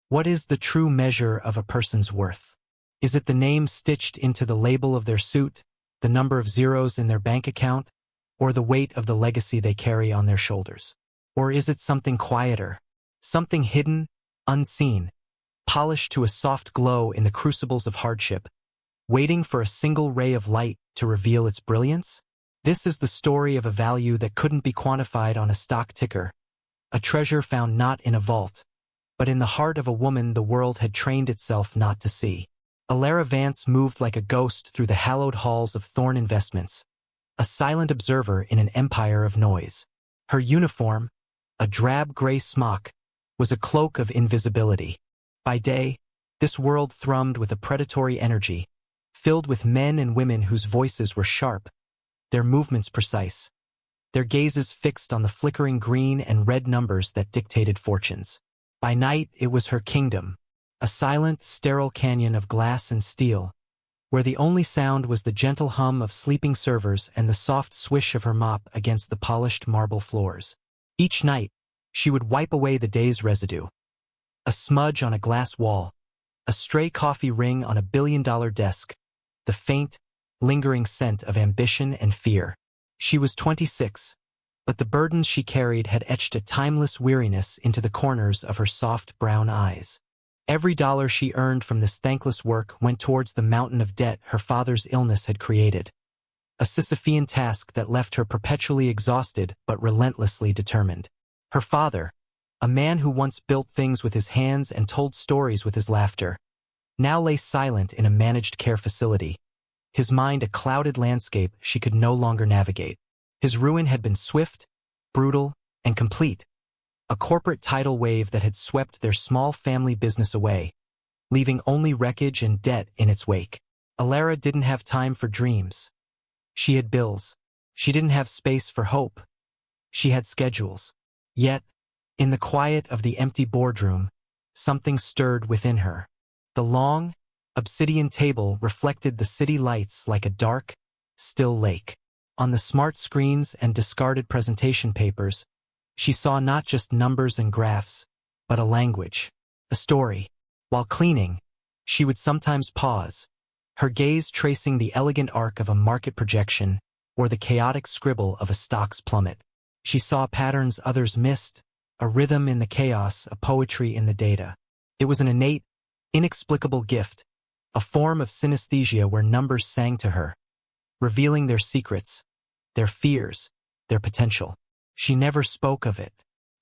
What is the true measure of a person's worth? Is it the name stitched into the label of their suit, the number of zeros in their bank account, or the weight of the legacy they carry on their shoulders? Or is it something quieter, something hidden, unseen, polished to a soft glow in the crucibles of hardship, waiting for a single ray of light to reveal its brilliance? This is the story of a value that couldn't be quantified on a stock ticker, a treasure found not in a vault, but in the heart of a woman the world had trained itself not to see. Alara Vance moved like a ghost through the hallowed halls of Thorne Investments, a silent observer in an empire of noise. Her uniform, a drab gray smock, was a cloak of invisibility. By day, this world thrummed with a predatory energy, filled with men and women whose voices were sharp, their movements precise, their gazes fixed on the flickering green and red numbers that dictated fortunes. By night, it was her kingdom, a silent, sterile canyon of glass and steel, where the only sound was the gentle hum of sleeping servers and the soft swish of her mop against the polished marble floors. Each night, she would wipe away the day's residue. A smudge on a glass wall, a stray coffee ring on a billion-dollar desk, the faint, lingering scent of ambition and fear. She was 26, but the burdens she carried had etched a timeless weariness into the corners of her soft brown eyes. Every dollar she earned from this thankless work went towards the mountain of debt her father's illness had created, a Sisyphean task that left her perpetually exhausted but relentlessly determined. Her father, a man who once built things with his hands and told stories with his laughter, now lay silent in a managed care facility, his mind a clouded landscape she could no longer navigate. His ruin had been swift, brutal, and complete, a corporate tidal wave that had swept their small family business away, leaving only wreckage and debt in its wake. Alara didn't have time for dreams. She had bills. She didn't have space for hope. She had schedules. Yet, in the quiet of the empty boardroom, something stirred within her. The long, obsidian table reflected the city lights like a dark, still lake. On the smart screens and discarded presentation papers, she saw not just numbers and graphs, but a language, a story. While cleaning, she would sometimes pause, her gaze tracing the elegant arc of a market projection or the chaotic scribble of a stock's plummet. She saw patterns others missed, a rhythm in the chaos, a poetry in the data. It was an innate, inexplicable gift, a form of synesthesia where numbers sang to her, revealing their secrets, their fears, their potential. She never spoke of it.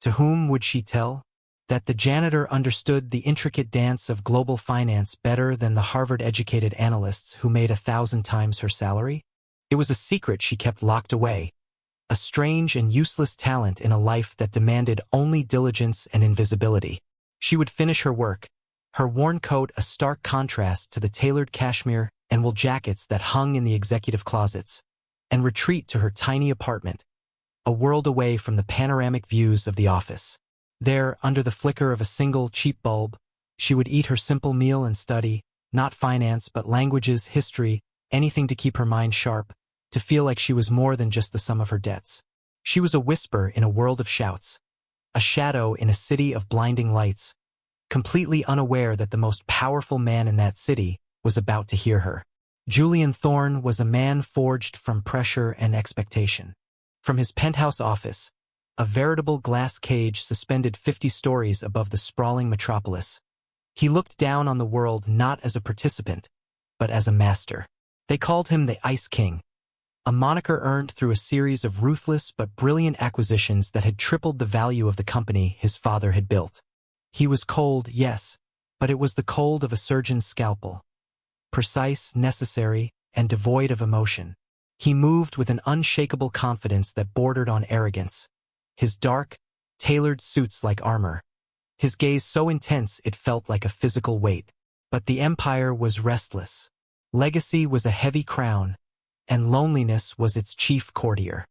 To whom would she tell? That the janitor understood the intricate dance of global finance better than the Harvard-educated analysts who made 1,000 times her salary? It was a secret she kept locked away, a strange and useless talent in a life that demanded only diligence and invisibility. She would finish her work, her worn coat a stark contrast to the tailored cashmere and wool jackets that hung in the executive closets, and retreat to her tiny apartment, a world away from the panoramic views of the office. There, under the flicker of a single cheap bulb, she would eat her simple meal and study, not finance but languages, history, anything to keep her mind sharp, to feel like she was more than just the sum of her debts. She was a whisper in a world of shouts, a shadow in a city of blinding lights, completely unaware that the most powerful man in that city was about to hear her. Julian Thorne was a man forged from pressure and expectation. From his penthouse office, a veritable glass cage suspended 50 stories above the sprawling metropolis, he looked down on the world not as a participant, but as a master. They called him the Ice King, a moniker earned through a series of ruthless but brilliant acquisitions that had tripled the value of the company his father had built. He was cold, yes, but it was the cold of a surgeon's scalpel. Precise, necessary, and devoid of emotion. He moved with an unshakable confidence that bordered on arrogance, his dark, tailored suits like armor, his gaze so intense it felt like a physical weight. But the empire was restless. Legacy was a heavy crown, and loneliness was its chief courtier.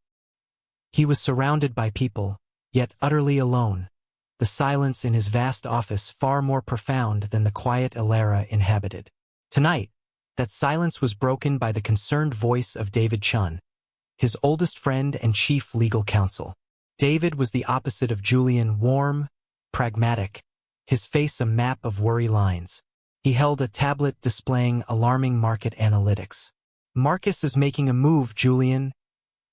He was surrounded by people, yet utterly alone, the silence in his vast office far more profound than the quiet Alara inhabited. Tonight, that silence was broken by the concerned voice of David Chun, his oldest friend and chief legal counsel. David was the opposite of Julian, warm, pragmatic, his face a map of worry lines. He held a tablet displaying alarming market analytics. "Marcus is making a move, Julian,"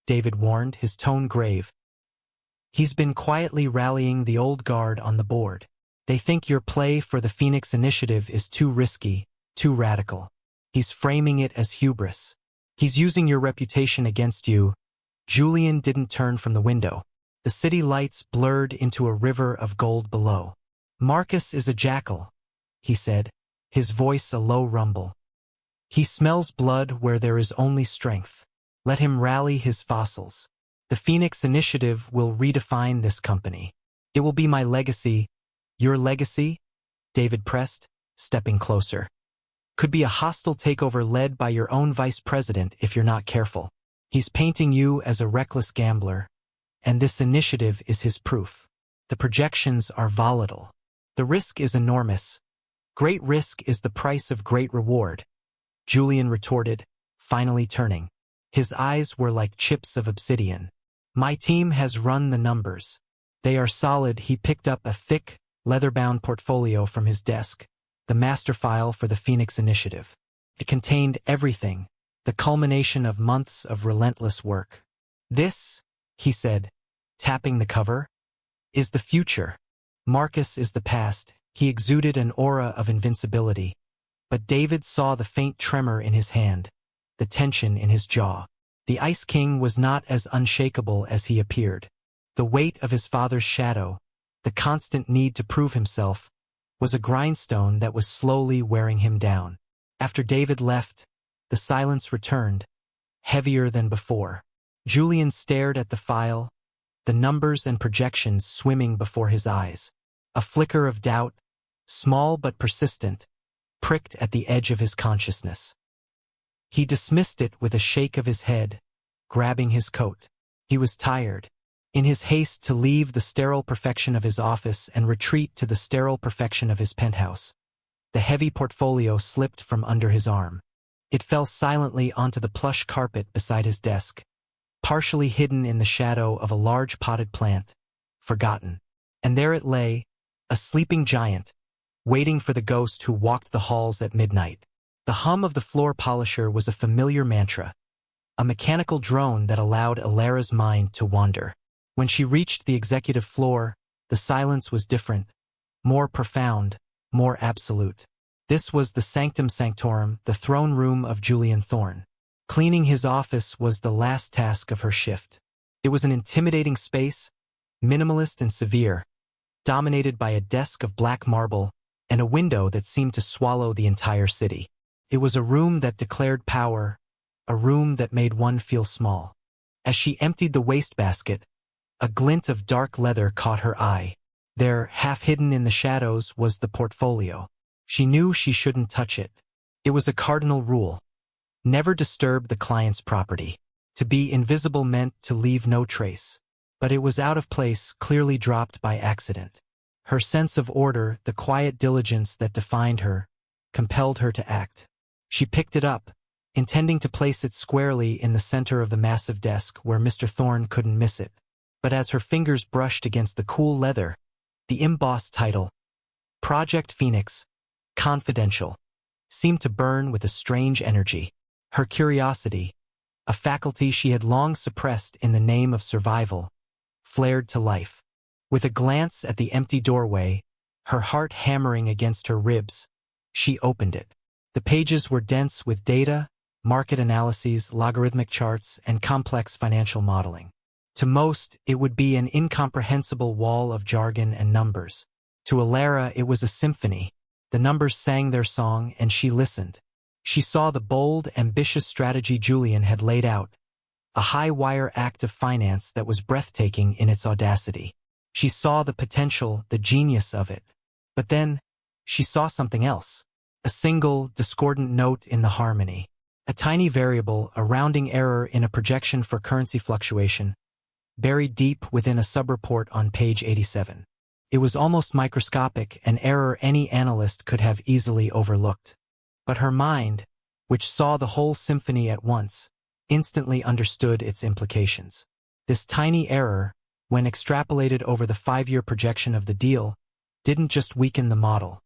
David warned, his tone grave. "He's been quietly rallying the old guard on the board. They think your play for the Phoenix Initiative is too risky, too radical. He's framing it as hubris. He's using your reputation against you." Julian didn't turn from the window. The city lights blurred into a river of gold below. "Marcus is a jackal," he said, his voice a low rumble. "He smells blood where there is only strength. Let him rally his fossils. The Phoenix Initiative will redefine this company. It will be my legacy." "Your legacy?" David pressed, stepping closer. "Could be a hostile takeover led by your own vice president if you're not careful. He's painting you as a reckless gambler, and this initiative is his proof. The projections are volatile. The risk is enormous. Great risk is the price of great reward," Julian retorted, finally turning. His eyes were like chips of obsidian. "My team has run the numbers. They are solid." He picked up a thick, leather-bound portfolio from his desk, the master file for the Phoenix Initiative. It contained everything, the culmination of months of relentless work. "This," he said, tapping the cover, "is the future. Marcus is the past." He exuded an aura of invincibility, but David saw the faint tremor in his hand, the tension in his jaw. The Ice King was not as unshakable as he appeared. The weight of his father's shadow, the constant need to prove himself, was a grindstone that was slowly wearing him down. After David left, the silence returned, heavier than before. Julian stared at the file, the numbers and projections swimming before his eyes. A flicker of doubt, small but persistent, pricked at the edge of his consciousness. He dismissed it with a shake of his head, grabbing his coat. He was tired. In his haste to leave the sterile perfection of his office and retreat to the sterile perfection of his penthouse, the heavy portfolio slipped from under his arm. It fell silently onto the plush carpet beside his desk, partially hidden in the shadow of a large potted plant, forgotten. And there it lay, a sleeping giant, waiting for the ghost who walked the halls at midnight. The hum of the floor polisher was a familiar mantra, a mechanical drone that allowed Alara's mind to wander. When she reached the executive floor, the silence was different, more profound, more absolute. This was the sanctum sanctorum, the throne room of Julian Thorne. Cleaning his office was the last task of her shift. It was an intimidating space, minimalist and severe, dominated by a desk of black marble and a window that seemed to swallow the entire city. It was a room that declared power, a room that made one feel small. As she emptied the wastebasket, a glint of dark leather caught her eye. There, half hidden in the shadows, was the portfolio. She knew she shouldn't touch it. It was a cardinal rule. Never disturb the client's property. To be invisible meant to leave no trace. But it was out of place, clearly dropped by accident. Her sense of order, the quiet diligence that defined her, compelled her to act. She picked it up, intending to place it squarely in the center of the massive desk where Mr. Thorne couldn't miss it. But as her fingers brushed against the cool leather, the embossed title, Project Phoenix, Confidential, seemed to burn with a strange energy. Her curiosity, a faculty she had long suppressed in the name of survival, flared to life. With a glance at the empty doorway, her heart hammering against her ribs, she opened it. The pages were dense with data, market analyses, logarithmic charts, and complex financial modeling. To most, it would be an incomprehensible wall of jargon and numbers. To Alara, it was a symphony. The numbers sang their song, and she listened. She saw the bold, ambitious strategy Julian had laid out, a high-wire act of finance that was breathtaking in its audacity. She saw the potential, the genius of it. But then, she saw something else. A single, discordant note in the harmony. A tiny variable, a rounding error in a projection for currency fluctuation, buried deep within a subreport on page 87. It was almost microscopic, an error any analyst could have easily overlooked. But her mind, which saw the whole symphony at once, instantly understood its implications. This tiny error, when extrapolated over the 5-year projection of the deal, didn't just weaken the model.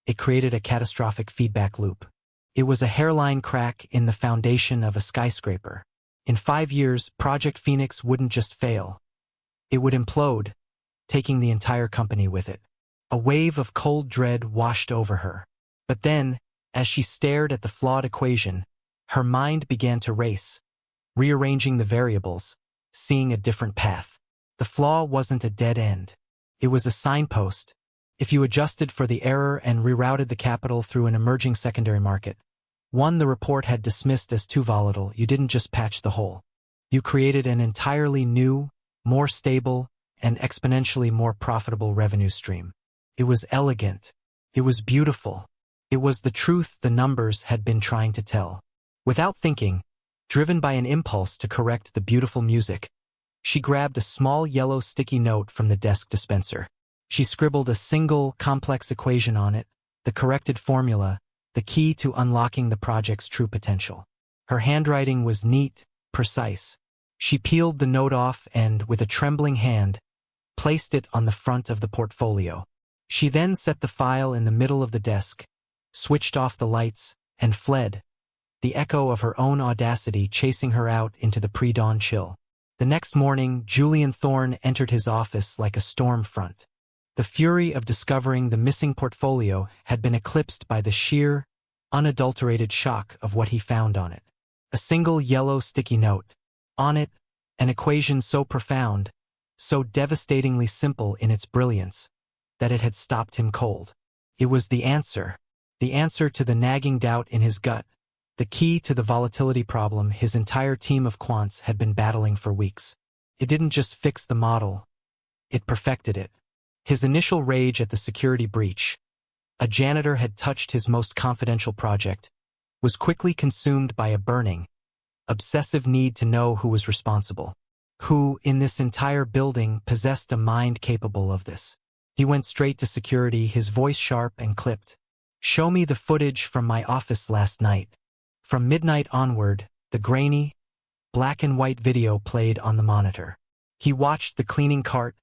It created a catastrophic feedback loop. It was a hairline crack in the foundation of a skyscraper. In 5 years, Project Phoenix wouldn't just fail. It would implode, taking the entire company with it. A wave of cold dread washed over her. But then, as she stared at the flawed equation, her mind began to race, rearranging the variables, seeing a different path. The flaw wasn't a dead end. It was a signpost. If you adjusted for the error and rerouted the capital through an emerging secondary market, one the report had dismissed as too volatile, you didn't just patch the hole. You created an entirely new, more stable, and exponentially more profitable revenue stream. It was elegant. It was beautiful. It was the truth the numbers had been trying to tell. Without thinking, driven by an impulse to correct the beautiful music, she grabbed a small yellow sticky note from the desk dispenser. She scribbled a single, complex equation on it, the corrected formula, the key to unlocking the project's true potential. Her handwriting was neat, precise. She peeled the note off and, with a trembling hand, placed it on the front of the portfolio. She then set the file in the middle of the desk, switched off the lights, and fled, the echo of her own audacity chasing her out into the pre-dawn chill. The next morning, Julian Thorne entered his office like a storm front. The fury of discovering the missing portfolio had been eclipsed by the sheer, unadulterated shock of what he found on it. A single yellow sticky note. On it, an equation so profound, so devastatingly simple in its brilliance, that it had stopped him cold. It was the answer to the nagging doubt in his gut, the key to the volatility problem his entire team of quants had been battling for weeks. It didn't just fix the model, it perfected it. His initial rage at the security breach, a janitor had touched his most confidential project, was quickly consumed by a burning, obsessive need to know who was responsible. Who, in this entire building, possessed a mind capable of this? He went straight to security, his voice sharp and clipped. "Show me the footage from my office last night." From midnight onward, the grainy, black and white video played on the monitor. He watched the cleaning cart,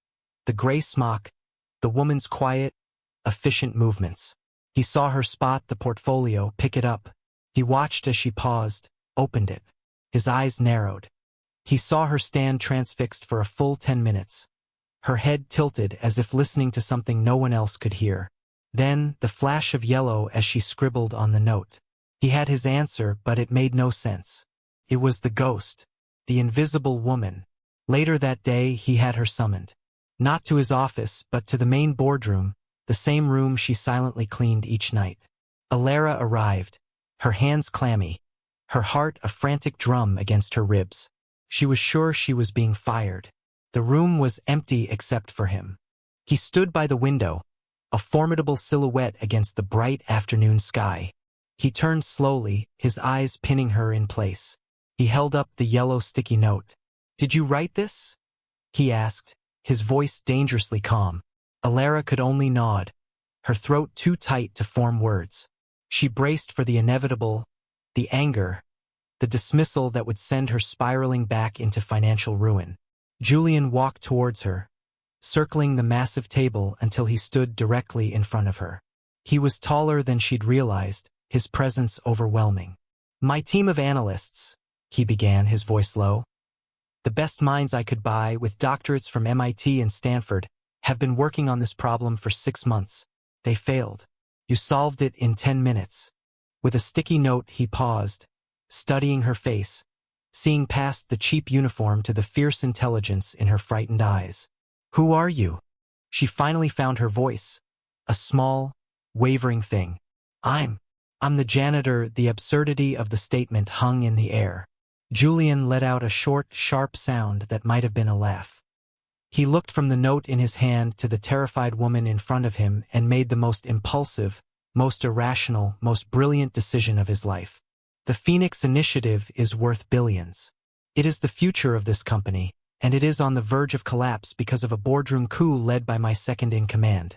the gray smock, the woman's quiet, efficient movements. He saw her spot the portfolio, pick it up. He watched as she paused, opened it. His eyes narrowed. He saw her stand transfixed for a full 10 minutes, her head tilted as if listening to something no one else could hear. Then, the flash of yellow as she scribbled on the note. He had his answer, but it made no sense. It was the ghost, the invisible woman. Later that day, he had her summoned. Not to his office, but to the main boardroom, the same room she silently cleaned each night. Alara arrived, her hands clammy, her heart a frantic drum against her ribs. She was sure she was being fired. The room was empty except for him. He stood by the window, a formidable silhouette against the bright afternoon sky. He turned slowly, his eyes pinning her in place. He held up the yellow sticky note. "Did you write this?" he asked, his voice dangerously calm. Alara could only nod, her throat too tight to form words. She braced for the inevitable, the anger, the dismissal that would send her spiraling back into financial ruin. Julian walked towards her, circling the massive table until he stood directly in front of her. He was taller than she'd realized, his presence overwhelming. "My team of analysts," he began, his voice low. "The best minds I could buy, with doctorates from MIT and Stanford, have been working on this problem for 6 months. They failed. You solved it in 10 minutes. With a sticky note, he paused, studying her face, seeing past the cheap uniform to the fierce intelligence in her frightened eyes. "Who are you?" She finally found her voice, a small, wavering thing. I'm the janitor." The absurdity of the statement hung in the air. Julian let out a short, sharp sound that might have been a laugh. He looked from the note in his hand to the terrified woman in front of him and made the most impulsive, most irrational, most brilliant decision of his life. The Phoenix Initiative is worth billions. It is the future of this company, and it is on the verge of collapse because of a boardroom coup led by my second-in-command,"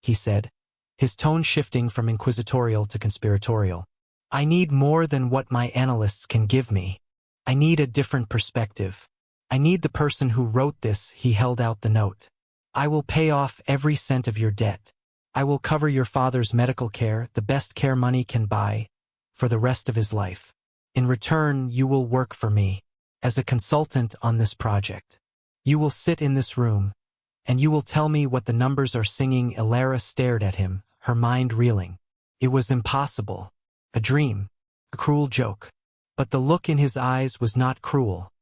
he said, his tone shifting from inquisitorial to conspiratorial. "I need more than what my analysts can give me. I need a different perspective. I need the person who wrote this." He held out the note. I will pay off every cent of your debt. I will cover your father's medical care, the best care money can buy, for the rest of his life. In return, you will work for me as a consultant on this project. You will sit in this room, and you will tell me what the numbers are singing." Elara stared at him, her mind reeling. It was impossible. A dream. A cruel joke. But the look in his eyes was not cruel.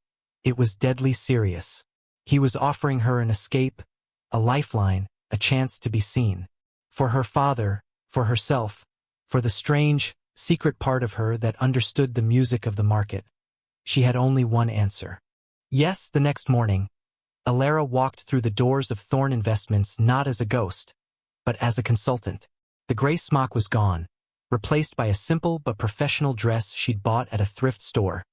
It was deadly serious. He was offering her an escape, a lifeline, a chance to be seen. For her father, for herself, for the strange, secret part of her that understood the music of the market. She had only one answer. Yes. The next morning, Elara walked through the doors of Thorn Investments not as a ghost, but as a consultant. The gray smock was gone, replaced by a simple but professional dress she'd bought at a thrift store,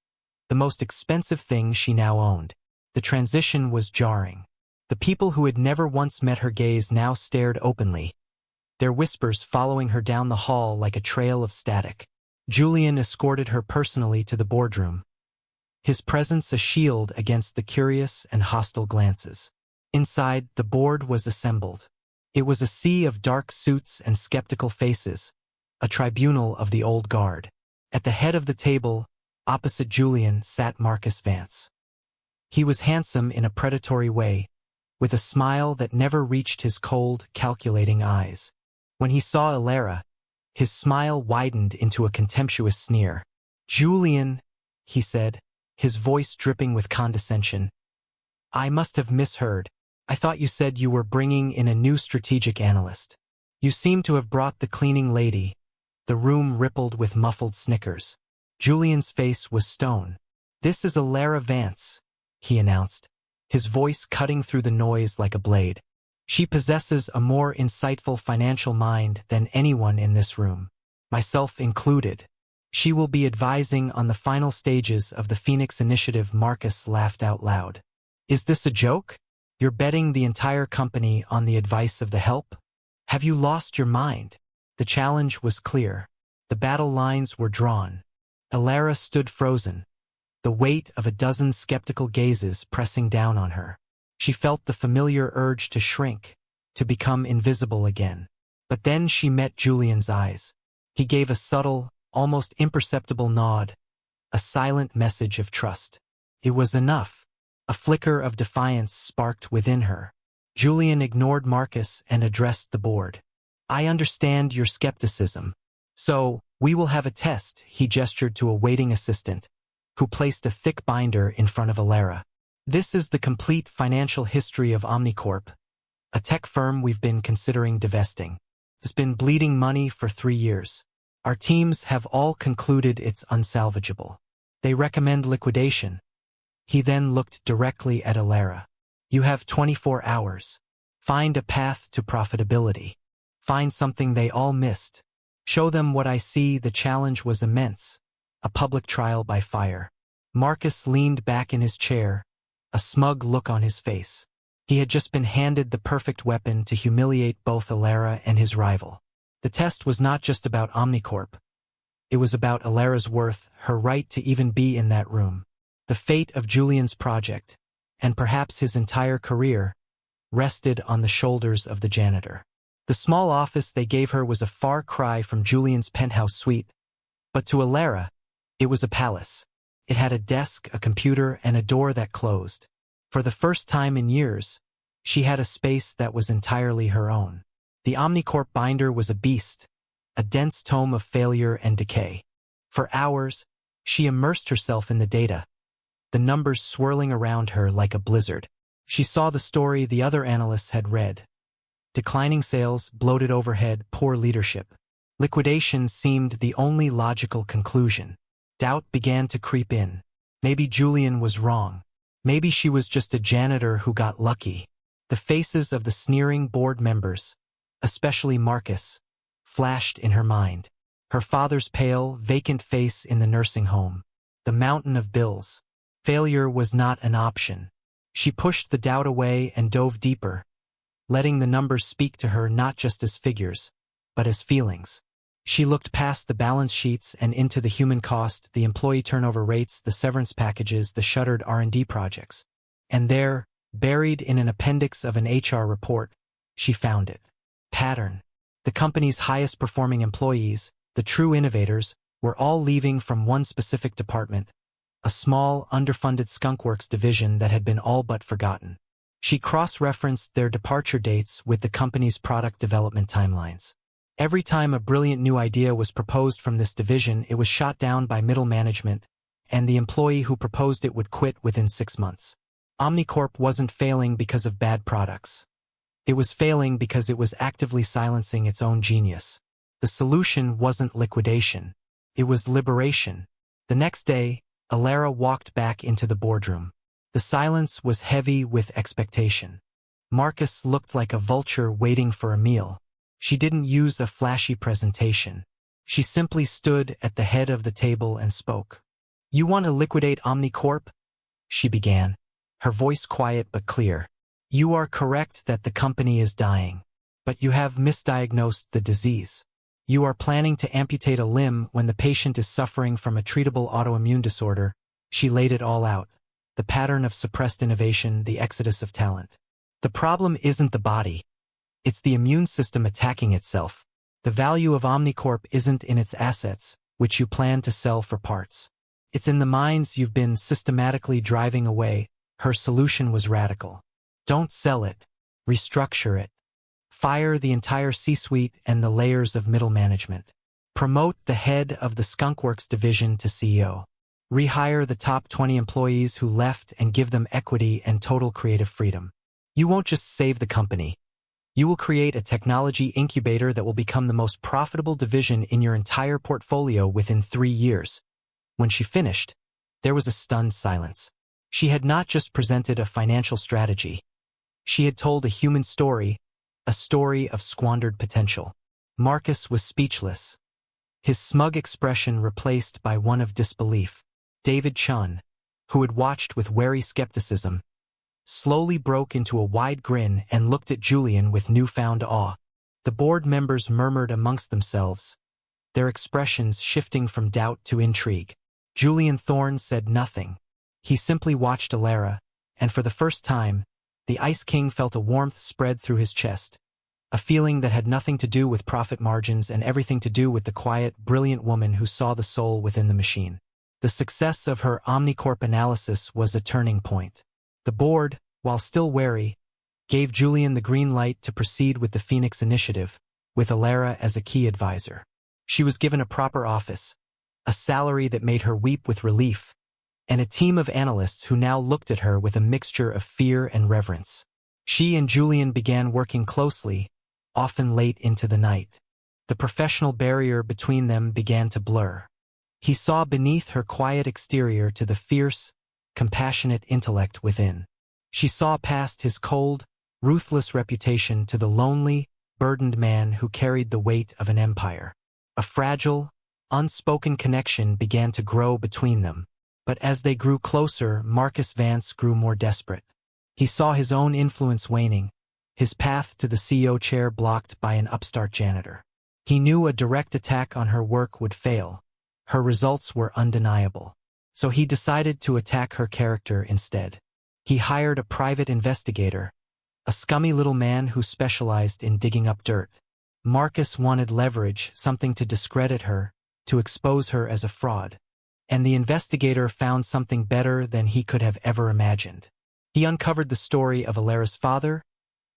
the most expensive thing she now owned. The transition was jarring. The people who had never once met her gaze now stared openly, their whispers following her down the hall like a trail of static. Julian escorted her personally to the boardroom, his presence a shield against the curious and hostile glances. Inside, the board was assembled. It was a sea of dark suits and skeptical faces, a tribunal of the old guard. At the head of the table, opposite Julian, sat Marcus Vance. He was handsome in a predatory way, with a smile that never reached his cold, calculating eyes. When he saw Elara, his smile widened into a contemptuous sneer. "Julian," he said, his voice dripping with condescension. "I must have misheard. I thought you said you were bringing in a new strategic analyst. You seem to have brought the cleaning lady." The room rippled with muffled snickers. Julian's face was stone. "This is Elara Vance," he announced, his voice cutting through the noise like a blade. "She possesses a more insightful financial mind than anyone in this room, myself included. She will be advising on the final stages of the Phoenix Initiative." Marcus laughed out loud. "Is this a joke? You're betting the entire company on the advice of the help? Have you lost your mind?" The challenge was clear. The battle lines were drawn. Elara stood frozen, the weight of a dozen skeptical gazes pressing down on her. She felt the familiar urge to shrink, to become invisible again. But then she met Julian's eyes. He gave a subtle, almost imperceptible nod, a silent message of trust. It was enough. A flicker of defiance sparked within her. Julian ignored Marcus and addressed the board. "I understand your skepticism. So, we will have a test." He gestured to a waiting assistant, who placed a thick binder in front of Elara. "This is the complete financial history of Omnicorp, a tech firm we've been considering divesting. It's been bleeding money for 3 years. Our teams have all concluded it's unsalvageable. They recommend liquidation." He then looked directly at Elara. "You have 24 hours. Find a path to profitability. Find something they all missed. Show them what I see." The challenge was immense. A public trial by fire. Marcus leaned back in his chair, a smug look on his face. He had just been handed the perfect weapon to humiliate both Elara and his rival. The test was not just about Omnicorp. It was about Elara's worth, her right to even be in that room. The fate of Julian's project, and perhaps his entire career, rested on the shoulders of the janitor. The small office they gave her was a far cry from Julian's penthouse suite, but to Elara, it was a palace. It had a desk, a computer, and a door that closed. For the first time in years, she had a space that was entirely her own. The Omnicorp binder was a beast, a dense tome of failure and decay. For hours, she immersed herself in the data, the numbers swirling around her like a blizzard. She saw the story the other analysts had read. Declining sales, bloated overhead, poor leadership. Liquidation seemed the only logical conclusion. Doubt began to creep in. Maybe Julian was wrong. Maybe she was just a janitor who got lucky. The faces of the sneering board members, especially Marcus, flashed in her mind. Her father's pale, vacant face in the nursing home. The mountain of bills. Failure was not an option. She pushed the doubt away and dove deeper, letting the numbers speak to her not just as figures, but as feelings. She looked past the balance sheets and into the human cost, the employee turnover rates, the severance packages, the shuttered R&D projects. And there, Buried in an appendix of an HR report, she found it. Pattern. The company's highest-performing employees, the true innovators, were all leaving from one specific department, a small, underfunded skunkworks division that had been all but forgotten. She cross-referenced their departure dates with the company's product development timelines. Every time a brilliant new idea was proposed from this division, it was shot down by middle management, and the employee who proposed it would quit within 6 months. Omnicorp wasn't failing because of bad products. It was failing because it was actively silencing its own genius. The solution wasn't liquidation. It was liberation. The next day, Alara walked back into the boardroom. The silence was heavy with expectation. Marcus looked like a vulture waiting for a meal. She didn't use a flashy presentation. She simply stood at the head of the table and spoke. "You want to liquidate Omnicorp?" she began, her voice quiet but clear. "You are correct that the company is dying, but you have misdiagnosed the disease. You are planning to amputate a limb when the patient is suffering from a treatable autoimmune disorder." She laid it all out. The pattern of suppressed innovation, the exodus of talent. The problem isn't the body. It's the immune system attacking itself. The value of Omnicorp isn't in its assets, which you plan to sell for parts. It's in the minds you've been systematically driving away. Her solution was radical. Don't sell it. Restructure it. Fire the entire C-suite and the layers of middle management. Promote the head of the Skunkworks division to CEO. Rehire the top 20 employees who left and give them equity and total creative freedom. You won't just save the company. You will create a technology incubator that will become the most profitable division in your entire portfolio within 3 years. When she finished, there was a stunned silence. She had not just presented a financial strategy. She had told a human story, a story of squandered potential. Marcus was speechless, his smug expression replaced by one of disbelief. David Chun, who had watched with wary skepticism, slowly broke into a wide grin and looked at Julian with newfound awe. The board members murmured amongst themselves, their expressions shifting from doubt to intrigue. Julian Thorne said nothing. He simply watched Alara, and for the first time, the Ice King felt a warmth spread through his chest, a feeling that had nothing to do with profit margins and everything to do with the quiet, brilliant woman who saw the soul within the machine. The success of her Omnicorp analysis was a turning point. The board, while still wary, gave Julian the green light to proceed with the Phoenix Initiative, with Alara as a key advisor. She was given a proper office, a salary that made her weep with relief, and a team of analysts who now looked at her with a mixture of fear and reverence. She and Julian began working closely, often late into the night. The professional barrier between them began to blur. He saw beneath her quiet exterior to the fierce, compassionate intellect within. She saw past his cold, ruthless reputation to the lonely, burdened man who carried the weight of an empire. A fragile, unspoken connection began to grow between them. But as they grew closer, Marcus Vance grew more desperate. He saw his own influence waning, his path to the CEO chair blocked by an upstart janitor. He knew a direct attack on her work would fail. Her results were undeniable. So he decided to attack her character instead. He hired a private investigator, a scummy little man who specialized in digging up dirt. Marcus wanted leverage, something to discredit her, to expose her as a fraud. And the investigator found something better than he could have ever imagined. He uncovered the story of Alara's father,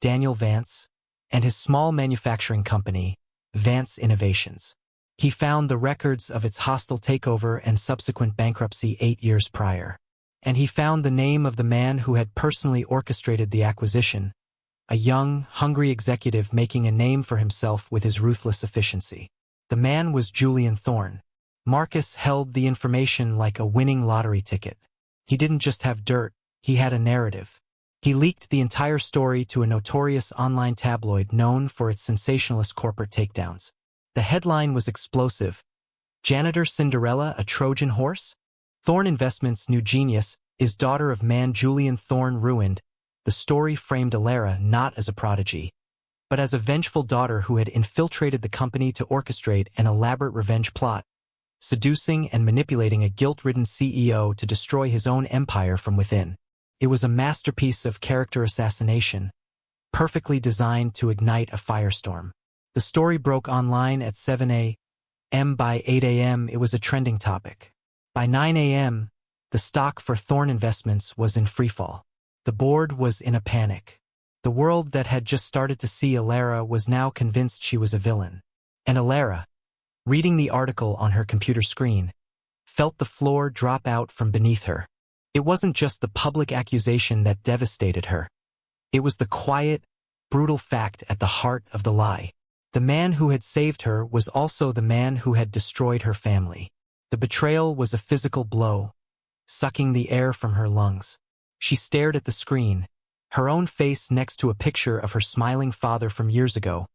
Daniel Vance, and his small manufacturing company, Vance Innovations. He found the records of its hostile takeover and subsequent bankruptcy 8 years prior. And he found the name of the man who had personally orchestrated the acquisition, a young, hungry executive making a name for himself with his ruthless efficiency. The man was Julian Thorne. Marcus held the information like a winning lottery ticket. He didn't just have dirt, he had a narrative. He leaked the entire story to a notorious online tabloid known for its sensationalist corporate takedowns. The headline was explosive. Janitor Cinderella, a Trojan horse? Thorne Investments' new genius is daughter of man Julian Thorne ruined. The story framed Alara not as a prodigy, but as a vengeful daughter who had infiltrated the company to orchestrate an elaborate revenge plot, seducing and manipulating a guilt-ridden CEO to destroy his own empire from within. It was a masterpiece of character assassination, perfectly designed to ignite a firestorm. The story broke online at 7 a.m. By 8 a.m., it was a trending topic. By 9 a.m., the stock for Thorn Investments was in freefall. The board was in a panic. The world that had just started to see Alara was now convinced she was a villain. And Alara, reading the article on her computer screen, felt the floor drop out from beneath her. It wasn't just the public accusation that devastated her. It was the quiet, brutal fact at the heart of the lie. The man who had saved her was also the man who had destroyed her family. The betrayal was a physical blow, sucking the air from her lungs. She stared at the screen, her own face next to a picture of her smiling father from years ago,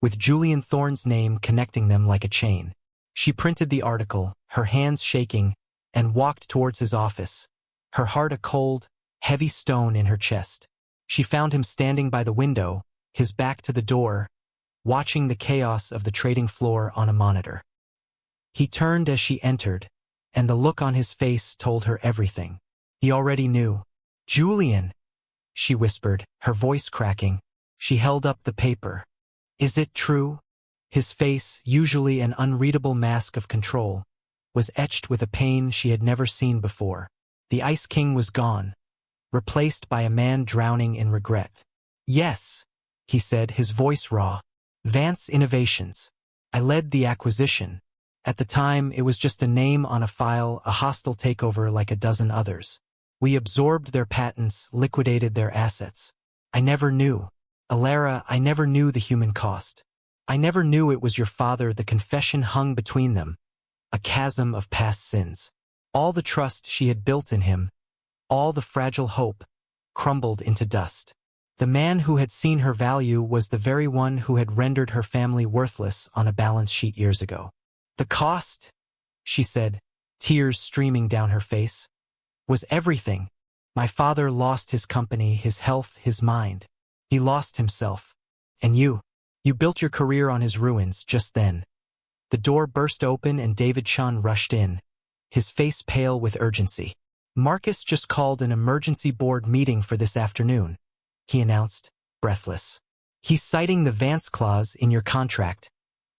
with Julian Thorne's name connecting them like a chain. She printed the article, her hands shaking, and walked towards his office, her heart a cold, heavy stone in her chest. She found him standing by the window, his back to the door, watching the chaos of the trading floor on a monitor. He turned as she entered, and the look on his face told her everything. He already knew. "Julian," she whispered, her voice cracking. She held up the paper. "Is it true?" His face, usually an unreadable mask of control, was etched with a pain she had never seen before. The Ice King was gone, replaced by a man drowning in regret. "Yes," he said, his voice raw. "Vance Innovations. I led the acquisition. At the time, it was just a name on a file, a hostile takeover like a dozen others. We absorbed their patents, liquidated their assets. I never knew. Alara, I never knew the human cost. I never knew it was your father." The confession hung between them, a chasm of past sins. All the trust she had built in him, all the fragile hope, crumbled into dust. The man who had seen her value was the very one who had rendered her family worthless on a balance sheet years ago. "The cost," she said, tears streaming down her face, "was everything. My father lost his company, his health, his mind. He lost himself. And you built your career on his ruins." Just then, the door burst open and David Chun rushed in, his face pale with urgency. "Marcus just called an emergency board meeting for this afternoon," he announced, breathless. "He's citing the Vance clause in your contract,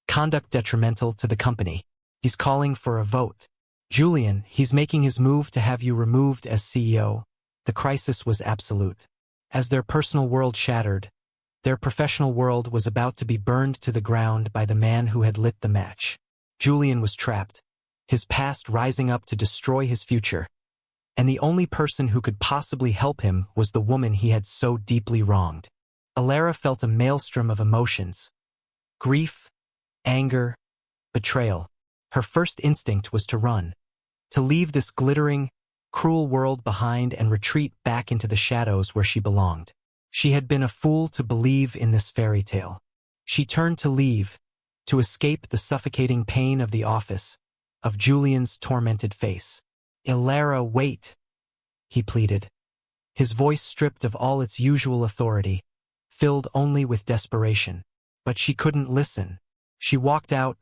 conduct detrimental to the company. He's calling for a vote. Julian, he's making his move to have you removed as CEO." The crisis was absolute. As their personal world shattered, their professional world was about to be burned to the ground by the man who had lit the match. Julian was trapped, his past rising up to destroy his future, and the only person who could possibly help him was the woman he had so deeply wronged. Alara felt a maelstrom of emotions: grief, anger, betrayal. Her first instinct was to run, to leave this glittering, cruel world behind and retreat back into the shadows where she belonged. She had been a fool to believe in this fairy tale. She turned to leave, to escape the suffocating pain of the office, of Julian's tormented face. "Alara, wait," he pleaded, his voice stripped of all its usual authority, filled only with desperation. But she couldn't listen. She walked out,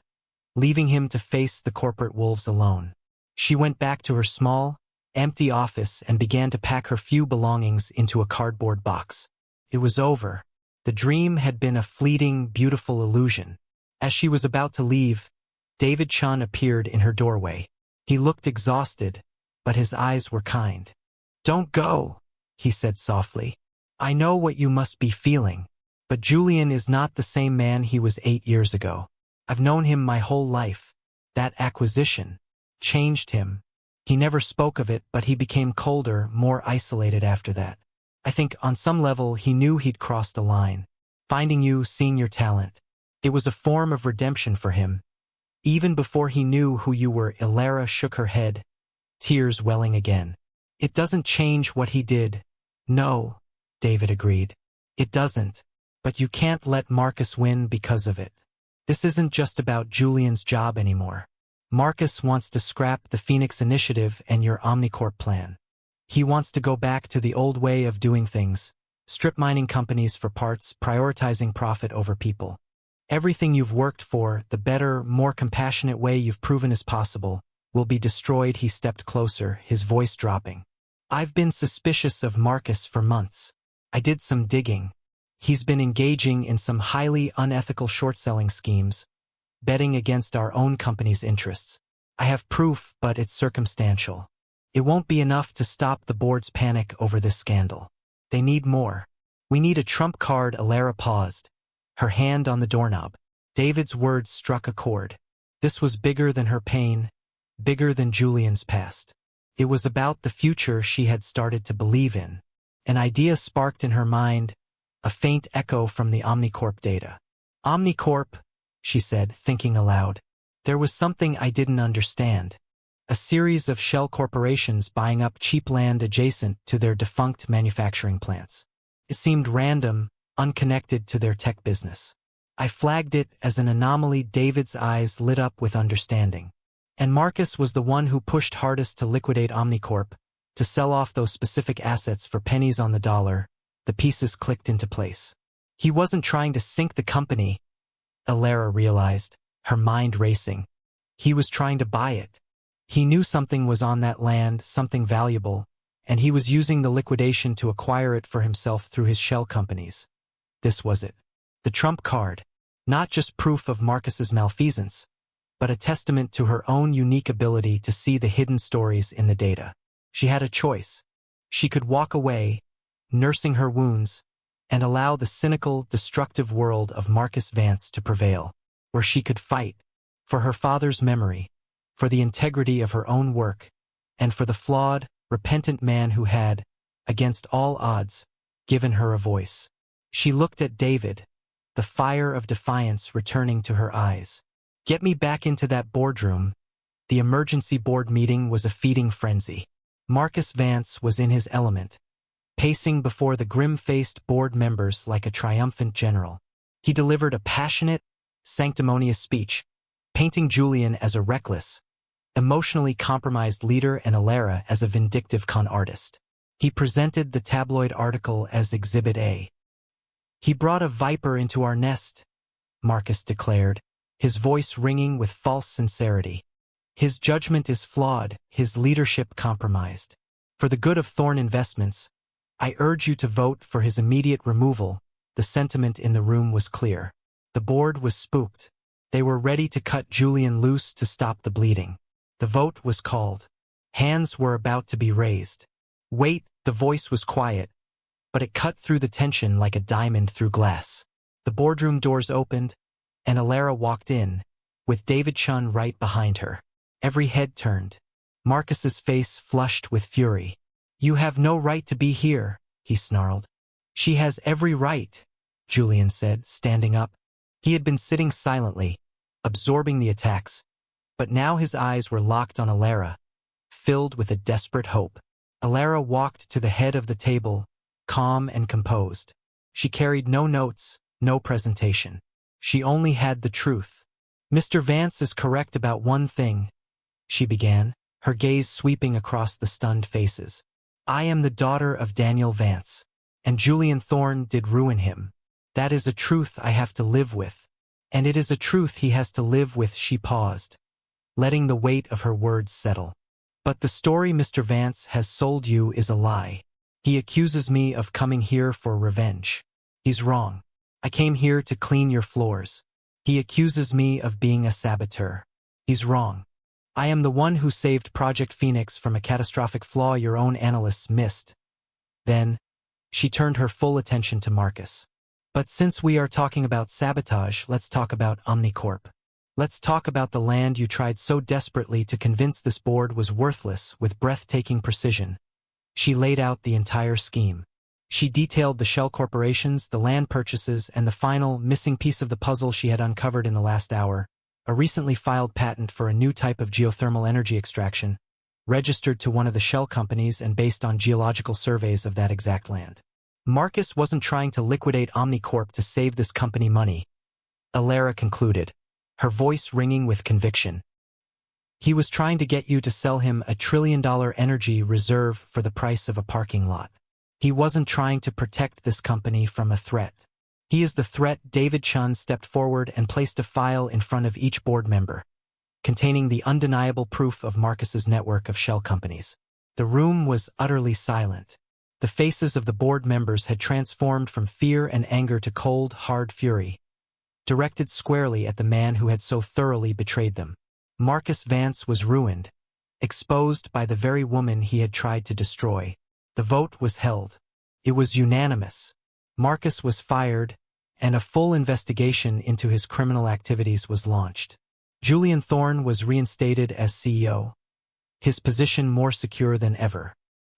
leaving him to face the corporate wolves alone. She went back to her small, empty office and began to pack her few belongings into a cardboard box. It was over. The dream had been a fleeting, beautiful illusion. As she was about to leave, David Chun appeared in her doorway. He looked exhausted, but his eyes were kind. "Don't go," he said softly. "I know what you must be feeling, but Julian is not the same man he was 8 years ago. I've known him my whole life. That acquisition changed him. He never spoke of it, but he became colder, more isolated after that. I think on some level he knew he'd crossed a line. Finding you, seeing your talent. It was a form of redemption for him. Even before he knew who you were." Alara shook her head, tears welling again. "It doesn't change what he did." "No," David agreed. "It doesn't. But you can't let Marcus win because of it. This isn't just about Julian's job anymore. Marcus wants to scrap the Phoenix Initiative and your Omnicorp plan. He wants to go back to the old way of doing things, strip mining companies for parts, prioritizing profit over people. Everything you've worked for, the better, more compassionate way you've proven is possible, will be destroyed." He stepped closer, his voice dropping. I've been suspicious of Marcus for months. I did some digging. He's been engaging in some highly unethical short-selling schemes, betting against our own company's interests. I have proof, but it's circumstantial. It won't be enough to stop the board's panic over this scandal. They need more. We need a trump card. Alara paused, her hand on the doorknob. David's words struck a chord. This was bigger than her pain, bigger than Julian's past. It was about the future she had started to believe in. An idea sparked in her mind, a faint echo from the Omnicorp data. Omnicorp, she said, thinking aloud. There was something I didn't understand. A series of shell corporations buying up cheap land adjacent to their defunct manufacturing plants. It seemed random, unconnected to their tech business. I flagged it as an anomaly. David's eyes lit up with understanding. And Marcus was the one who pushed hardest to liquidate Omnicorp, to sell off those specific assets for pennies on the dollar. The pieces clicked into place. He wasn't trying to sink the company, Alara realized, her mind racing. He was trying to buy it. He knew something was on that land, something valuable, and he was using the liquidation to acquire it for himself through his shell companies. This was it. The trump card. Not just proof of Marcus's malfeasance, but a testament to her own unique ability to see the hidden stories in the data. She had a choice. She could walk away, nursing her wounds, and allow the cynical, destructive world of Marcus Vance to prevail, or she could fight, for her father's memory, for the integrity of her own work, and for the flawed, repentant man who had, against all odds, given her a voice. She looked at David, the fire of defiance returning to her eyes. Get me back into that boardroom. The emergency board meeting was a feeding frenzy. Marcus Vance was in his element, pacing before the grim-faced board members like a triumphant general. He delivered a passionate, sanctimonious speech, painting Julian as a reckless, emotionally compromised leader and Alara as a vindictive con artist. He presented the tabloid article as Exhibit A. He brought a viper into our nest, Marcus declared, his voice ringing with false sincerity. His judgment is flawed, his leadership compromised. For the good of Thorn Investments, I urge you to vote for his immediate removal. The sentiment in the room was clear. The board was spooked. They were ready to cut Julian loose to stop the bleeding. The vote was called. Hands were about to be raised. Wait, the voice was quiet, but it cut through the tension like a diamond through glass. The boardroom doors opened, and Alara walked in, with David Chun right behind her. Every head turned. Marcus's face flushed with fury. You have no right to be here, he snarled. She has every right, Julian said, standing up. He had been sitting silently, absorbing the attacks, but now his eyes were locked on Alara, filled with a desperate hope. Alara walked to the head of the table, calm and composed. She carried no notes, no presentation. She only had the truth. Mr. Vance is correct about one thing, she began, her gaze sweeping across the stunned faces. I am the daughter of Daniel Vance, and Julian Thorn did ruin him. That is a truth I have to live with, and it is a truth he has to live with. She paused, letting the weight of her words settle. But the story Mr. Vance has sold you is a lie. He accuses me of coming here for revenge. He's wrong. I came here to clean your floors. He accuses me of being a saboteur. He's wrong. I am the one who saved Project Phoenix from a catastrophic flaw your own analysts missed. Then, she turned her full attention to Marcus. But since we are talking about sabotage, let's talk about Omnicorp. Let's talk about the land you tried so desperately to convince this board was worthless with breathtaking precision. She laid out the entire scheme. She detailed the shell corporations, the land purchases, and the final, missing piece of the puzzle she had uncovered in the last hour, a recently filed patent for a new type of geothermal energy extraction, registered to one of the shell companies and based on geological surveys of that exact land. Marcus wasn't trying to liquidate Omnicorp to save this company money, Alara concluded, her voice ringing with conviction. He was trying to get you to sell him $1 trillion energy reserve for the price of a parking lot. He wasn't trying to protect this company from a threat. He is the threat. David Chun stepped forward and placed a file in front of each board member, containing the undeniable proof of Marcus's network of shell companies. The room was utterly silent. The faces of the board members had transformed from fear and anger to cold, hard fury, directed squarely at the man who had so thoroughly betrayed them. Marcus Vance was ruined, exposed by the very woman he had tried to destroy. The vote was held. It was unanimous. Marcus was fired, and a full investigation into his criminal activities was launched. Julian Thorne was reinstated as CEO, his position more secure than ever.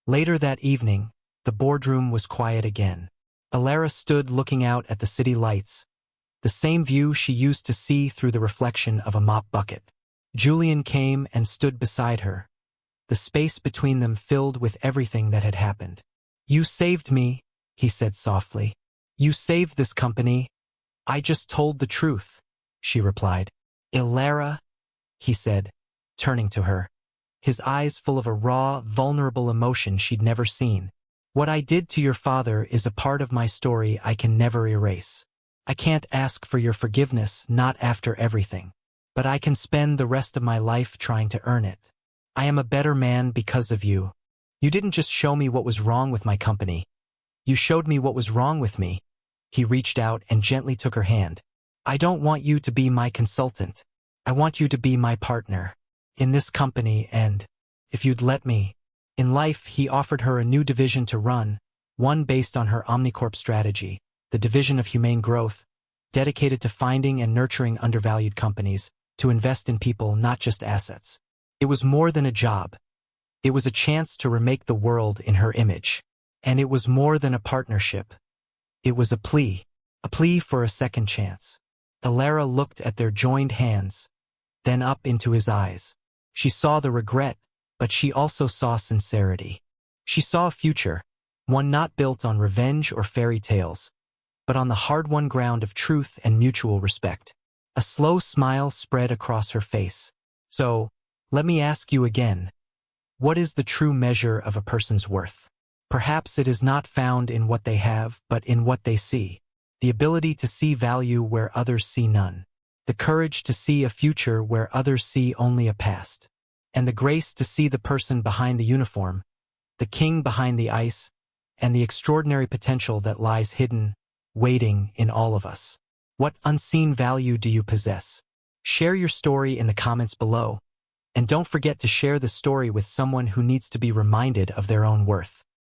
Later that evening, the boardroom was quiet again. Alara stood looking out at the city lights, the same view she used to see through the reflection of a mop bucket. Julian came and stood beside her, the space between them filled with everything that had happened. "You saved me," he said softly. "You saved this company." "I just told the truth," she replied. "Alara," he said, turning to her, his eyes full of a raw, vulnerable emotion she'd never seen. "What I did to your father is a part of my story I can never erase. I can't ask for your forgiveness, not after everything. But I can spend the rest of my life trying to earn it. I am a better man because of you. You didn't just show me what was wrong with my company. You showed me what was wrong with me." He reached out and gently took her hand. "I don't want you to be my consultant. I want you to be my partner. In this company and, if you'd let me." In life, he offered her a new division to run, one based on her Omnicorp strategy, the Division of Humane Growth, dedicated to finding and nurturing undervalued companies, to invest in people, not just assets. It was more than a job. It was a chance to remake the world in her image. And it was more than a partnership. It was a plea for a second chance. Alara looked at their joined hands, then up into his eyes. She saw the regret, but she also saw sincerity. She saw a future, one not built on revenge or fairy tales, but on the hard-won ground of truth and mutual respect. A slow smile spread across her face. "So, let me ask you again. What is the true measure of a person's worth? Perhaps it is not found in what they have, but in what they see. The ability to see value where others see none. The courage to see a future where others see only a past. And the grace to see the person behind the uniform, the king behind the ice, and the extraordinary potential that lies hidden, waiting in all of us. What unseen value do you possess? Share your story in the comments below, and don't forget to share the story with someone who needs to be reminded of their own worth.